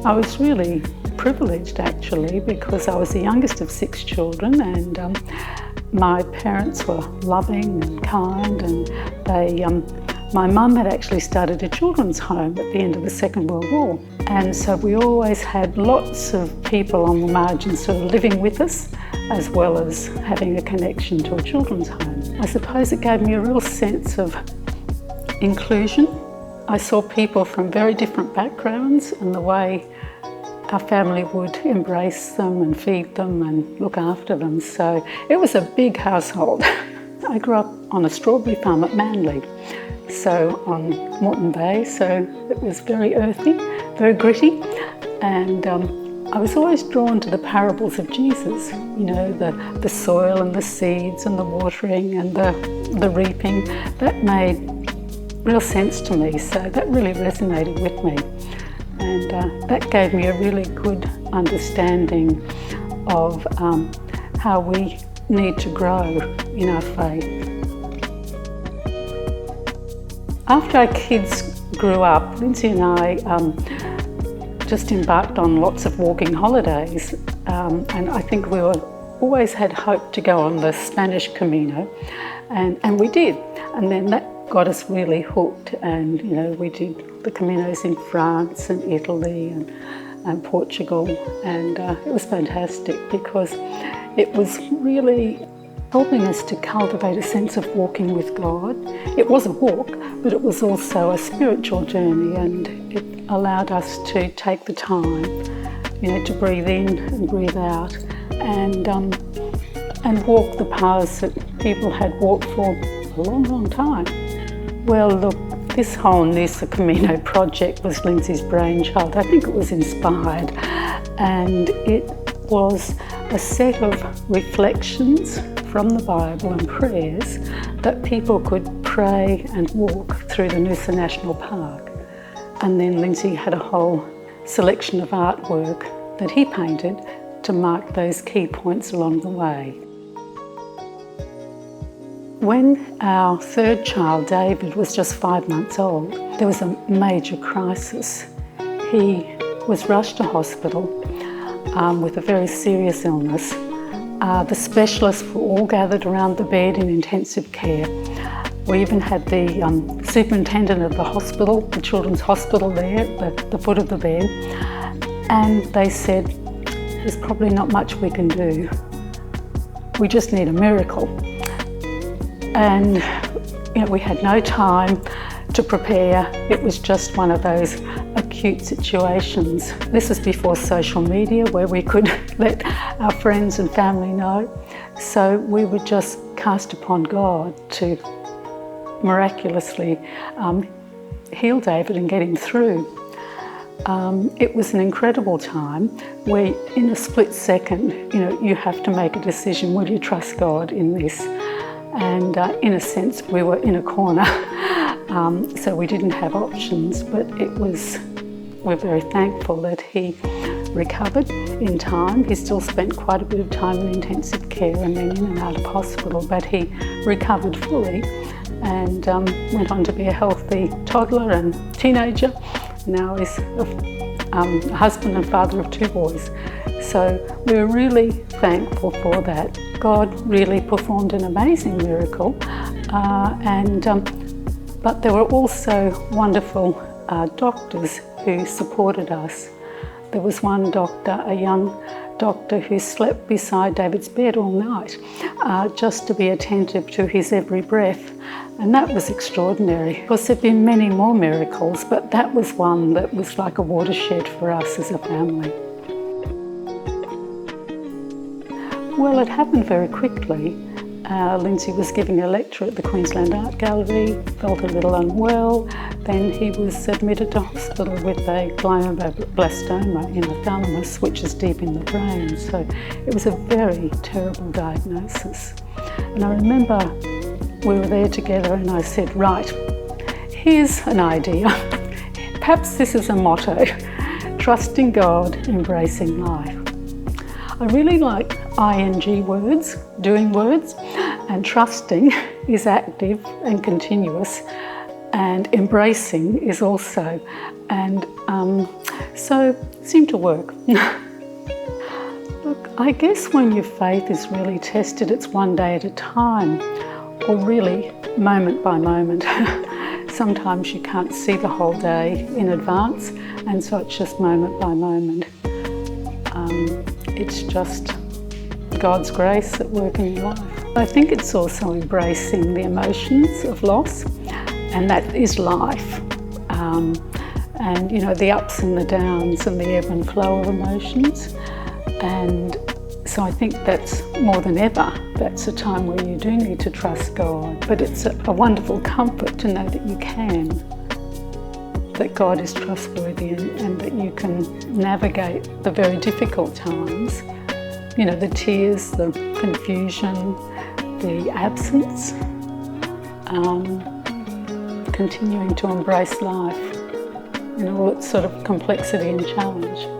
I was really privileged actually, because I was the youngest of 6 children, and my parents were loving and kind, and my mum had actually started a children's home at the end of the Second World War, and so we always had lots of people on the margins sort of living with us, as well as having a connection to a children's home. I suppose it gave me a real sense of inclusion. I saw people from very different backgrounds, and the way our family would embrace them and feed them and look after them. So it was a big household. I grew up on a strawberry farm at Manly, so on Moreton Bay, so it was very earthy, very gritty, and I was always drawn to the parables of Jesus, you know, the soil and the seeds and the watering and the reaping. That made real sense to me, so that really resonated with me. And that gave me a really good understanding of how we need to grow in our faith. After our kids grew up, Lindsay and I just embarked on lots of walking holidays, and I think we always had hope to go on the Spanish Camino, and we did. And then that got us really hooked, and you know, we did the Caminos in France and Italy and Portugal, and it was fantastic because it was really helping us to cultivate a sense of walking with God. It was a walk, but it was also a spiritual journey, and it allowed us to take the time, you know, to breathe in and breathe out, and walk the paths that people had walked for a long, long time. Well, look, this whole Nusa Camino project was Lindsay's brainchild. I think it was inspired, and it was a set of reflections from the Bible and prayers that people could pray and walk through the Nusa National Park. And then Lindsay had a whole selection of artwork that he painted to mark those key points along the way. When our third child, David, was just 5 months old, there was a major crisis. He was rushed to hospital with a very serious illness. The specialists were all gathered around the bed in intensive care. We even had the superintendent of the hospital, the children's hospital there at the foot of the bed, and they said, there's probably not much we can do. We just need a miracle. And you know, we had no time to prepare. It was just one of those acute situations. This was before social media, where we could let our friends and family know. So we would just cast upon God to miraculously heal David and get him through. It was an incredible time where in a split second, you know, you have to make a decision. Will you trust God in this? And in a sense, we were in a corner, so we didn't have options, but we're very thankful that he recovered in time. He still spent quite a bit of time in intensive care and then in and out of hospital, but he recovered fully and went on to be a healthy toddler and teenager. Now he's a husband and father of 2 boys. So we're really thankful for that. God really performed an amazing miracle, but there were also wonderful doctors who supported us. There was one doctor, a young doctor, who slept beside David's bed all night just to be attentive to his every breath, and that was extraordinary. Of course, there have been many more miracles, but that was one that was like a watershed for us as a family. Well, it happened very quickly. Lindsay was giving a lecture at the Queensland Art Gallery, felt a little unwell, then he was admitted to hospital with a glioblastoma in the thalamus, which is deep in the brain, so it was a very terrible diagnosis. And I remember we were there together and I said, right, here's an idea. Perhaps this is a motto, trusting God, embracing life. I really like ing words, doing words, and trusting is active and continuous, and embracing is also. And So it seemed to work. Look, I guess when your faith is really tested, it's one day at a time, or really moment by moment. Sometimes you can't see the whole day in advance, and so it's just moment by moment. It's just God's grace at work in your life. I think it's also embracing the emotions of loss, and that is life. And you know, the ups and the downs and the ebb and flow of emotions. And so I think that's more than ever, that's a time where you do need to trust God. But it's a wonderful comfort to know that you can, that God is trustworthy, and that you can navigate the very difficult times. You know, the tears, the confusion, the absence, continuing to embrace life in all its sort of complexity and challenge.